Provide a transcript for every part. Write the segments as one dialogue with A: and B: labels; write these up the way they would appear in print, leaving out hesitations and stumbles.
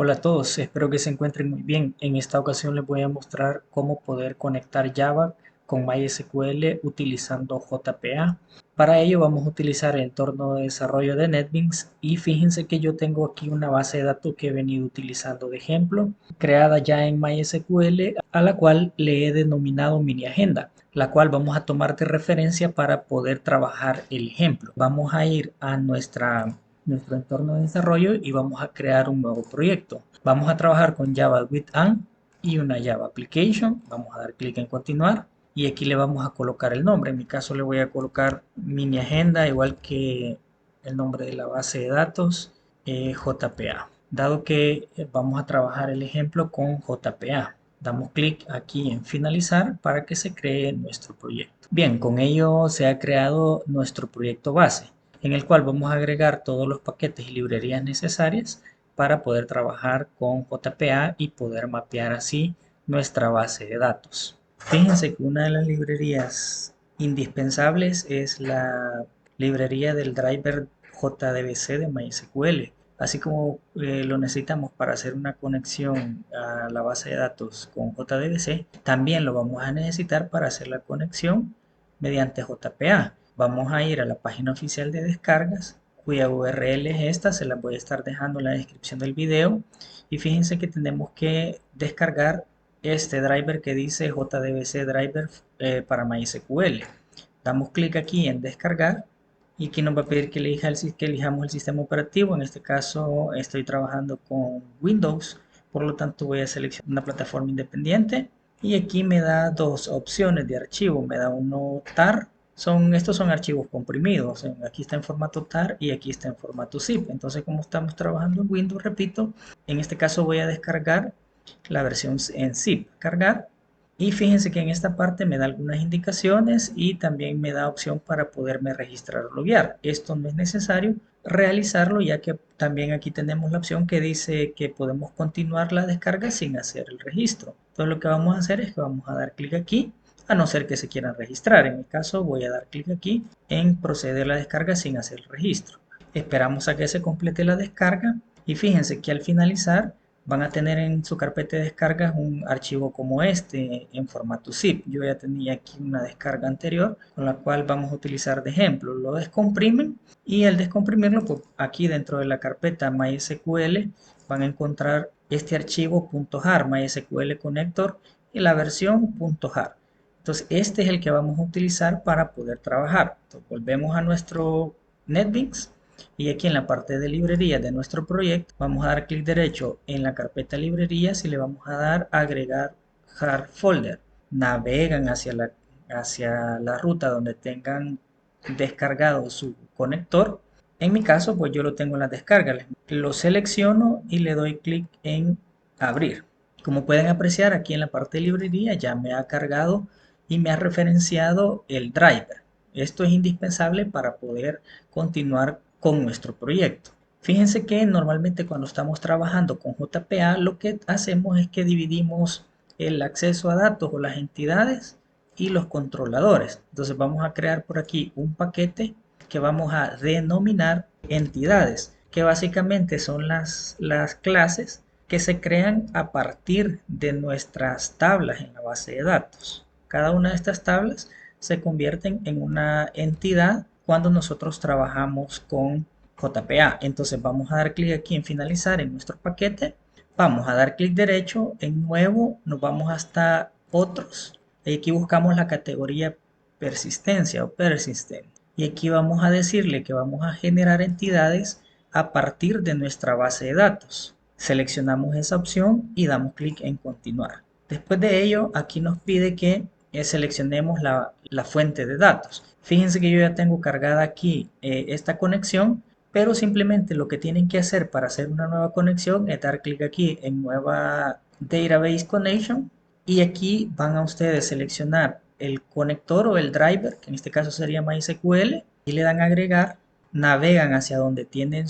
A: Hola a todos, espero que se encuentren muy bien. En esta ocasión les voy a mostrar cómo poder conectar Java con MySQL utilizando JPA. Para ello vamos a utilizar el entorno de desarrollo de NetBeans y fíjense que yo tengo aquí una base de datos que he venido utilizando de ejemplo, creada ya en MySQL, a la cual le he denominado mini agenda, la cual vamos a tomar de referencia para poder trabajar el ejemplo. Vamos a ir a nuestro entorno de desarrollo y vamos a crear un nuevo proyecto. Vamos a trabajar con Java with and y una Java application. Vamos a dar clic en continuar y aquí le vamos a colocar el nombre. En mi caso le voy a colocar mini agenda igual que el nombre de la base de datos JPA. Dado que vamos a trabajar el ejemplo con JPA. Damos clic aquí en finalizar para que se cree nuestro proyecto. Bien, con ello se ha creado nuestro proyecto base, en el cual vamos a agregar todos los paquetes y librerías necesarias para poder trabajar con JPA y poder mapear así nuestra base de datos. Fíjense que una de las librerías indispensables es la librería del driver JDBC de MySQL, así como lo necesitamos para hacer una conexión a la base de datos con JDBC, también lo vamos a necesitar para hacer la conexión mediante JPA. Vamos a ir a la página oficial de descargas, cuya URL es esta, se la voy a estar dejando en la descripción del video. Y fíjense que tenemos que descargar este driver que dice JDBC Driver para MySQL. Damos clic aquí en descargar y aquí nos va a pedir que elijamos el sistema operativo. En este caso estoy trabajando con Windows, por lo tanto voy a seleccionar una plataforma independiente y aquí me da dos opciones de archivo. Me da uno TAR, estos son archivos comprimidos. Aquí está en formato TAR y aquí está en formato zip. Entonces, como estamos trabajando en Windows, repito, en este caso voy a descargar la versión en zip. Cargar. Y fíjense que en esta parte me da algunas indicaciones y también me da opción para poderme registrar o loguear. Esto no es necesario realizarlo, ya que también aquí tenemos la opción que dice que podemos continuar la descarga sin hacer el registro. Entonces lo que vamos a hacer es que vamos a dar clic aquí, a no ser que se quieran registrar. En mi caso voy a dar clic aquí en proceder a la descarga sin hacer el registro. Esperamos a que se complete la descarga y fíjense que al finalizar van a tener en su carpeta de descargas un archivo como este en formato zip. Yo ya tenía aquí una descarga anterior con la cual vamos a utilizar de ejemplo. Lo descomprimen y al descomprimirlo, pues aquí dentro de la carpeta MySQL van a encontrar este archivo .jar, MySQL Connector y la versión .jar. Entonces este es el que vamos a utilizar para poder trabajar. Entonces, volvemos a nuestro NetBeans y aquí en la parte de librerías de nuestro proyecto vamos a dar clic derecho en la carpeta librerías y le vamos a dar agregar hard folder. Navegan hacia la ruta donde tengan descargado su conector. En mi caso, pues yo lo tengo en las descargas. Lo selecciono y le doy clic en abrir. Como pueden apreciar, aquí en la parte de librería ya me ha cargado y me ha referenciado el driver. Esto es indispensable para poder continuar con nuestro proyecto. Fíjense que normalmente cuando estamos trabajando con JPA, lo que hacemos es que dividimos el acceso a datos o las entidades y los controladores. Entonces vamos a crear por aquí un paquete que vamos a denominar entidades, que básicamente son las clases que se crean a partir de nuestras tablas en la base de datos. Cada una de estas tablas se convierten en una entidad cuando nosotros trabajamos con JPA. Entonces vamos a dar clic aquí en finalizar en nuestro paquete. Vamos a dar clic derecho en nuevo, nos vamos hasta otros. Y aquí buscamos la categoría persistencia o persistent. Y aquí vamos a decirle que vamos a generar entidades a partir de nuestra base de datos. Seleccionamos esa opción y damos clic en continuar. Después de ello, aquí nos pide que seleccionemos la fuente de datos. Fíjense que yo ya tengo cargada aquí esta conexión, pero simplemente lo que tienen que hacer para hacer una nueva conexión es dar clic aquí en nueva Database Connection y aquí van a ustedes seleccionar el conector o el driver, que en este caso sería MySQL, y le dan a agregar, navegan hacia donde tienen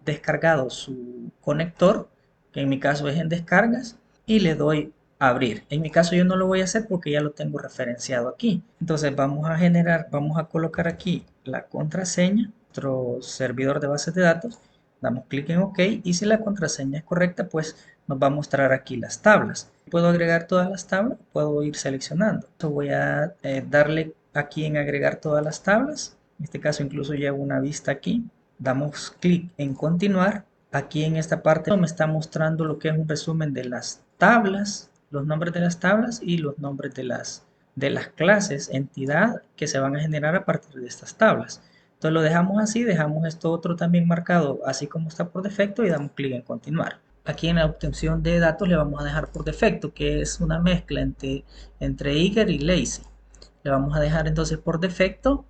A: descargado su conector, que en mi caso es en descargas, y le doy abrir. En mi caso yo no lo voy a hacer porque ya lo tengo referenciado aquí. Entonces vamos a colocar aquí la contraseña, nuestro servidor de bases de datos, Damos clic en OK y si la contraseña es correcta, pues nos va a mostrar aquí las tablas. ¿Puedo agregar todas las tablas? Puedo ir seleccionando. Entonces voy a darle aquí en agregar todas las tablas. En este caso incluso llevo una vista aquí. Damos clic en continuar. Aquí en esta parte me está mostrando lo que es un resumen de las tablas, los nombres de las tablas y los nombres de las clases, entidad que se van a generar a partir de estas tablas. Entonces lo dejamos así, dejamos esto otro también marcado así como está por defecto y damos clic en continuar. Aquí en la obtención de datos le vamos a dejar por defecto, que es una mezcla entre Eager y Lazy. Le vamos a dejar entonces por defecto.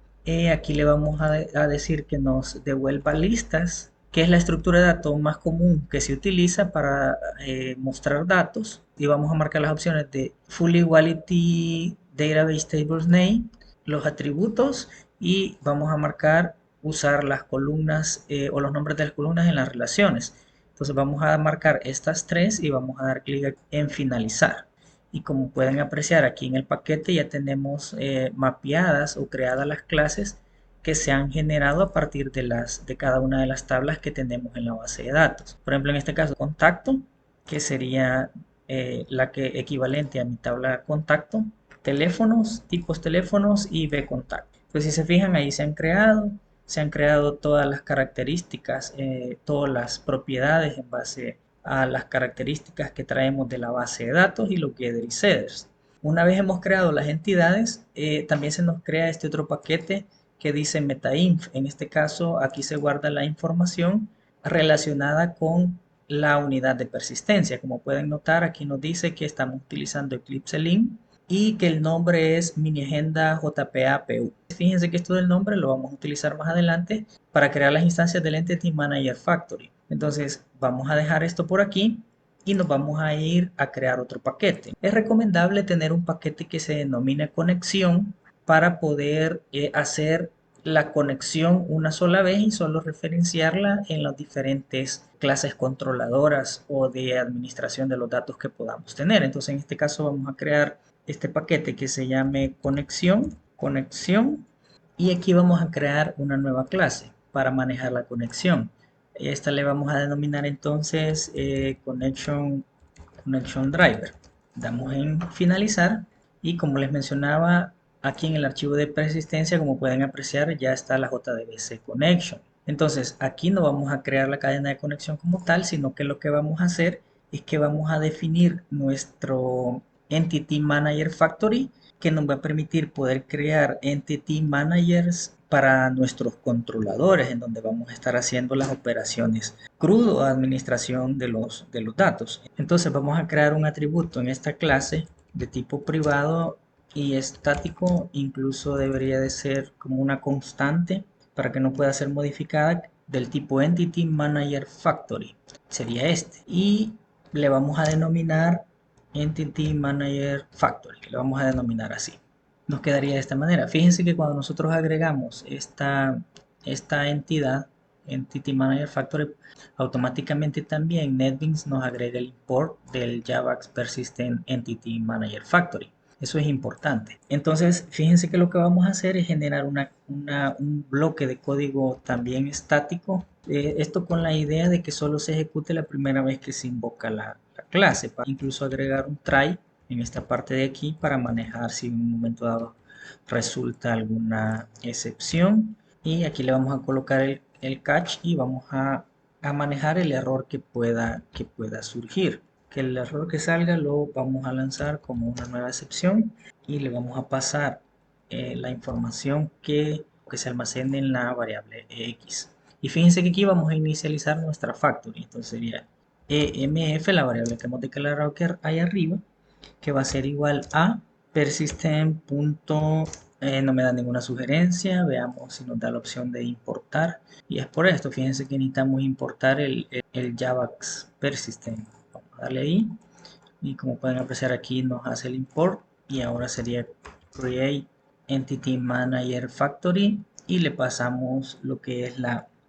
A: Aquí le vamos a decir que nos devuelva listas, que es la estructura de datos más común que se utiliza para mostrar datos. Y vamos a marcar las opciones de Full Equality Database Tables Name, los atributos, y vamos a marcar usar las columnas o los nombres de las columnas en las relaciones. Entonces vamos a marcar estas tres y vamos a dar clic en finalizar. Y como pueden apreciar aquí en el paquete ya tenemos mapeadas o creadas las clases que se han generado a partir de cada una de las tablas que tenemos en la base de datos. Por ejemplo, en este caso, contacto, que sería la que equivalente a mi tabla contacto, teléfonos, tipos teléfonos y B-contacto. Entonces, si se fijan, ahí se han creado todas las características, todas las propiedades en base a las características que traemos de la base de datos y los getters y setters. Una vez hemos creado las entidades, también se nos crea este otro paquete que dice metainf. En este caso, aquí se guarda la información relacionada con la unidad de persistencia. Como pueden notar, aquí nos dice que estamos utilizando Eclipse Link y que el nombre es mini agenda JPA-PU. Fíjense que esto del nombre lo vamos a utilizar más adelante para crear las instancias del Entity Manager Factory. Entonces vamos a dejar esto por aquí y nos vamos a ir a crear otro paquete. Es recomendable tener un paquete que se denomine conexión para poder hacer la conexión una sola vez y solo referenciarla en las diferentes clases controladoras o de administración de los datos que podamos tener. Entonces en este caso vamos a crear este paquete que se llame conexión y aquí vamos a crear una nueva clase para manejar la conexión. Esta le vamos a denominar entonces connection Driver. Damos en finalizar y como les mencionaba, aquí en el archivo de persistencia, como pueden apreciar, ya está la JDBC Connection. Entonces aquí no vamos a crear la cadena de conexión como tal, sino que lo que vamos a hacer es que vamos a definir nuestro Entity Manager Factory, que nos va a permitir poder crear Entity Managers para nuestros controladores, en donde vamos a estar haciendo las operaciones crudo administración de los datos. Entonces vamos a crear un atributo en esta clase de tipo privado y estático, incluso debería de ser como una constante para que no pueda ser modificada, del tipo Entity Manager Factory. Sería este. Y le vamos a denominar Entity Manager Factory. Le vamos a denominar así. Nos quedaría de esta manera. Fíjense que cuando nosotros agregamos esta entidad, Entity Manager Factory, automáticamente también NetBeans nos agrega el import del Javax Persistent Entity Manager Factory. Eso es importante. Entonces, fíjense que lo que vamos a hacer es generar un bloque de código también estático. Esto con la idea de que solo se ejecute la primera vez que se invoca la clase. Para incluso agregar un try en esta parte de aquí para manejar si en un momento dado resulta alguna excepción. Y aquí le vamos a colocar el catch y vamos a manejar el error que pueda surgir. Que el error que salga lo vamos a lanzar como una nueva excepción y le vamos a pasar la información que se almacene en la variable x. Y fíjense que aquí vamos a inicializar nuestra factory. Entonces sería emf, la variable que hemos declarado que hay arriba, que va a ser igual a persistent. No me da ninguna sugerencia. Veamos si nos da la opción de importar. Y es por esto, fíjense que necesitamos importar el Javax persistent. Vamos a darle ahí. Y como pueden apreciar aquí nos hace el import. Y ahora sería create entity manager factory. Y le pasamos lo que es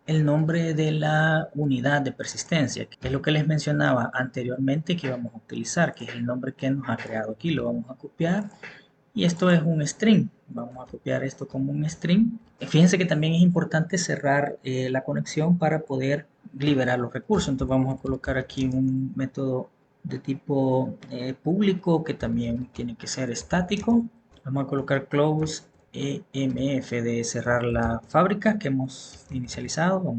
A: el nombre de la unidad de persistencia, que es lo que les mencionaba anteriormente que íbamos a utilizar, que es el nombre que nos ha creado aquí. Lo vamos a copiar y esto es un string. Vamos a copiar esto como un string. Fíjense que también es importante cerrar la conexión para poder liberar los recursos. Entonces vamos a colocar aquí un método de tipo público que también tiene que ser estático. Vamos a colocar close EMF de cerrar la fábrica que hemos inicializado.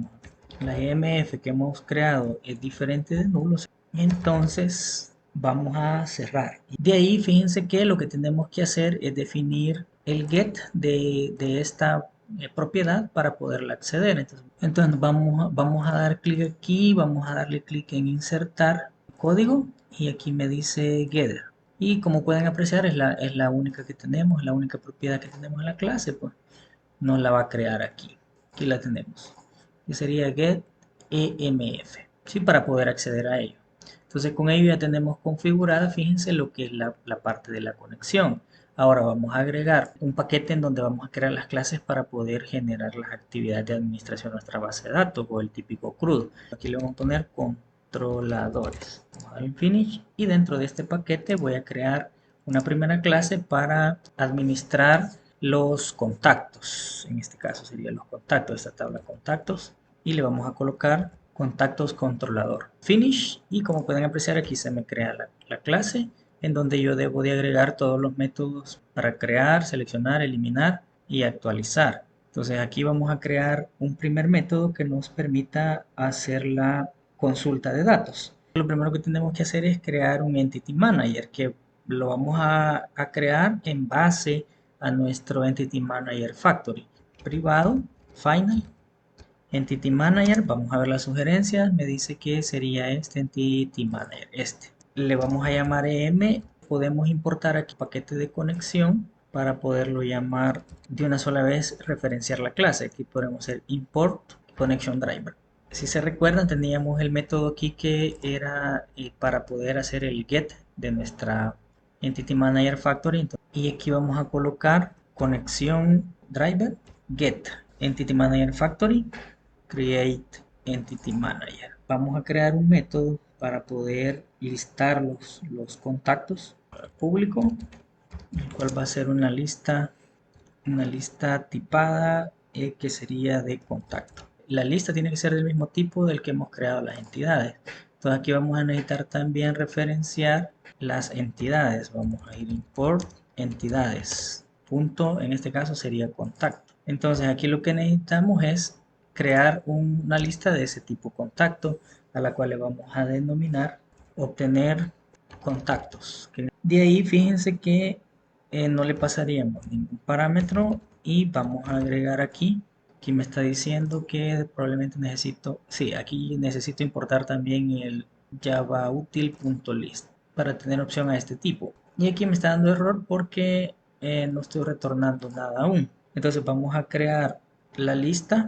A: La EMF que hemos creado es diferente de nulos. Entonces vamos a cerrar. De ahí fíjense que lo que tenemos que hacer es definir el get de esta propiedad para poderla acceder. Entonces vamos a dar clic aquí, vamos a darle clic en insertar código y aquí me dice getter. Y como pueden apreciar es la única que tenemos, la única propiedad que tenemos en la clase, pues nos la va a crear aquí. Aquí la tenemos. Que sería get EMF, ¿sí? Para poder acceder a ello. Entonces con ello ya tenemos configurada, fíjense lo que es la parte de la conexión. Ahora vamos a agregar un paquete en donde vamos a crear las clases para poder generar las actividades de administración de nuestra base de datos o el típico CRUD. Aquí le vamos a poner controladores. Vamos a dar en finish y dentro de este paquete voy a crear una primera clase para administrar los contactos. En este caso serían los contactos, esta tabla contactos, y le vamos a colocar contactos controlador. Finish, y como pueden apreciar aquí se me crea la clase en donde yo debo de agregar todos los métodos para crear, seleccionar, eliminar y actualizar. Entonces aquí vamos a crear un primer método que nos permita hacer la consulta de datos. Lo primero que tenemos que hacer es crear un Entity Manager que lo vamos a crear en base a nuestro Entity Manager Factory. Privado, Final, Entity Manager, vamos a ver las sugerencias, me dice que sería este Entity Manager, este. Le vamos a llamar EM, podemos importar aquí paquete de conexión para poderlo llamar de una sola vez, referenciar la clase. Aquí podemos hacer Import Connection Driver. Si se recuerdan, teníamos el método aquí que era para poder hacer el get de nuestra Entity Manager Factory. Y aquí vamos a colocar conexión driver get Entity Manager Factory create Entity Manager. Vamos a crear un método para poder listar los contactos público, el cual va a ser una lista tipada que sería de contacto. La lista tiene que ser del mismo tipo del que hemos creado las entidades. Entonces aquí vamos a necesitar también referenciar las entidades. Vamos a ir import entidades. Punto, en este caso sería contacto. Entonces aquí lo que necesitamos es crear una lista de ese tipo contacto, a la cual le vamos a denominar obtener contactos. De ahí fíjense que no le pasaríamos ningún parámetro y vamos a agregar aquí me está diciendo que probablemente necesito, sí, aquí necesito importar también el javautil.list para tener opción a este tipo. Y aquí me está dando error porque no estoy retornando nada aún. Entonces vamos a crear la lista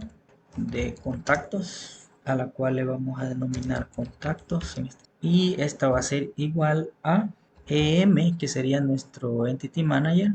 A: de contactos a la cual le vamos a denominar contactos y esta va a ser igual a EM, que sería nuestro Entity Manager,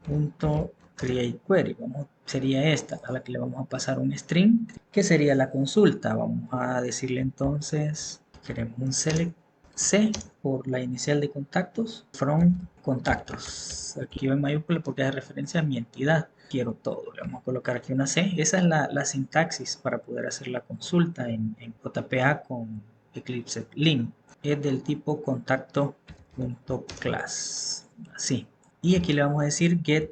A: punto create query. Sería esta a la que le vamos a pasar un string que sería la consulta. Vamos a decirle entonces, queremos un select C por la inicial de contactos, from contactos. Aquí va en mayúscula porque hace referencia a mi entidad. Quiero todo. Le vamos a colocar aquí una C. Esa es la sintaxis para poder hacer la consulta en JPA con Eclipse Link. Es del tipo contacto.class. Así. Y aquí le vamos a decir get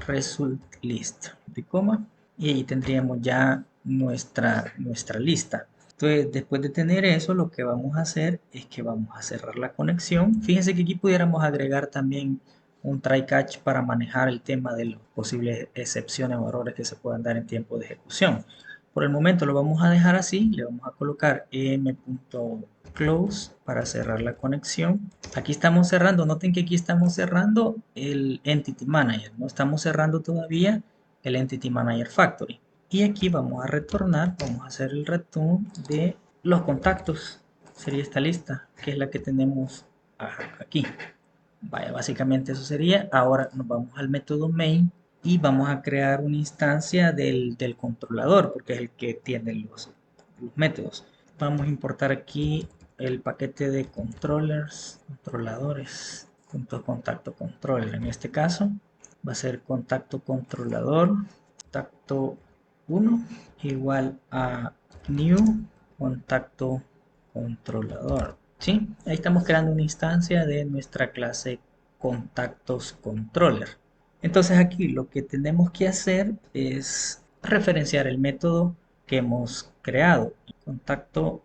A: result list de coma y ahí tendríamos ya nuestra lista. Entonces después de tener eso, lo que vamos a hacer es que vamos a cerrar la conexión. Fíjense que aquí pudiéramos agregar también un try catch para manejar el tema de las posibles excepciones o errores que se puedan dar en tiempo de ejecución. Por el momento lo vamos a dejar así, le vamos a colocar em.close para cerrar la conexión. Aquí estamos cerrando, noten que aquí estamos cerrando el Entity Manager, no estamos cerrando todavía el Entity Manager Factory. Y aquí vamos a retornar, vamos a hacer el return de los contactos, sería esta lista, que es la que tenemos aquí. Vaya, básicamente eso sería. Ahora nos vamos al método main y vamos a crear una instancia del controlador, porque es el que tiene los métodos. Vamos a importar aquí el paquete de controllers, controladores, punto contacto controller en este caso. va a ser contacto controlador, contacto 1 igual a new contacto controlador. ¿Sí? Ahí estamos creando una instancia de nuestra clase contactos controller. Entonces aquí lo que tenemos que hacer es referenciar el método que hemos creado. Contacto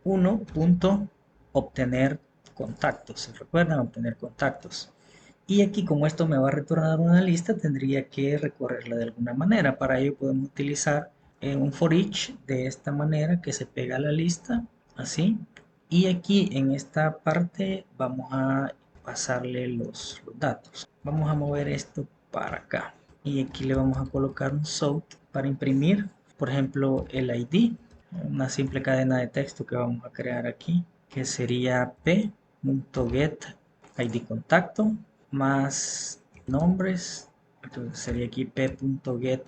A: 1 punto obtener contactos. ¿Se recuerdan? Obtener contactos. Y aquí, como esto me va a retornar una lista, tendría que recorrerla de alguna manera. Para ello podemos utilizar un for each de esta manera que se pega a la lista, así. Y aquí en esta parte vamos a pasarle los datos. Vamos a mover esto para acá. Y aquí le vamos a colocar un sort para imprimir, por ejemplo, el ID. Una simple cadena de texto que vamos a crear aquí, que sería p.get ID contacto más nombres. Entonces sería aquí p.get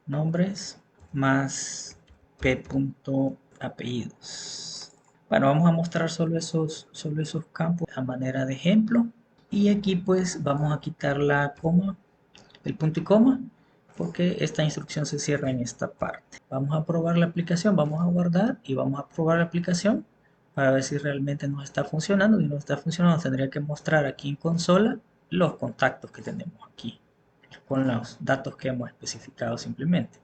A: nombres más p.apellidos. Bueno, vamos a mostrar solo esos campos a manera de ejemplo. Y aquí pues vamos a quitar la coma, el punto y coma, porque esta instrucción se cierra en esta parte. Vamos a probar la aplicación, vamos a guardar y vamos a probar la aplicación para ver si realmente nos está funcionando. Si no está funcionando, tendría que mostrar aquí en consola los contactos que tenemos aquí con los datos que hemos especificado simplemente.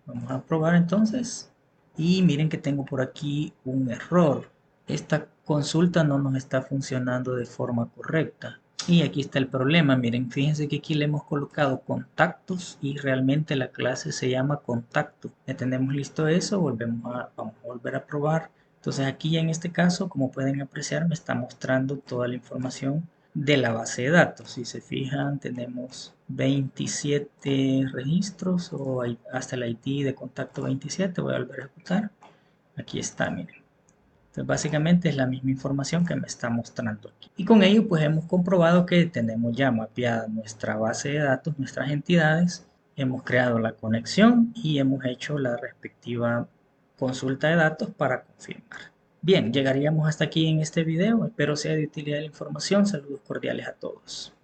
A: Vamos a probar entonces y miren que tengo por aquí un error. Esta consulta no nos está funcionando de forma correcta. Y aquí está el problema, miren, fíjense que aquí le hemos colocado contactos y realmente la clase se llama contacto. Ya tenemos listo eso, vamos a volver a probar. Entonces aquí en este caso, como pueden apreciar, me está mostrando toda la información de la base de datos. Si se fijan, tenemos 27 registros o hasta el ID de contacto 27. Voy a volver a ejecutar. Aquí está, miren. Entonces, básicamente es la misma información que me está mostrando aquí. Y con ello, pues hemos comprobado que tenemos ya mapeada nuestra base de datos, nuestras entidades. Hemos creado la conexión y hemos hecho la respectiva consulta de datos para confirmar. Bien, llegaríamos hasta aquí en este video. Espero sea de utilidad la información. Saludos cordiales a todos.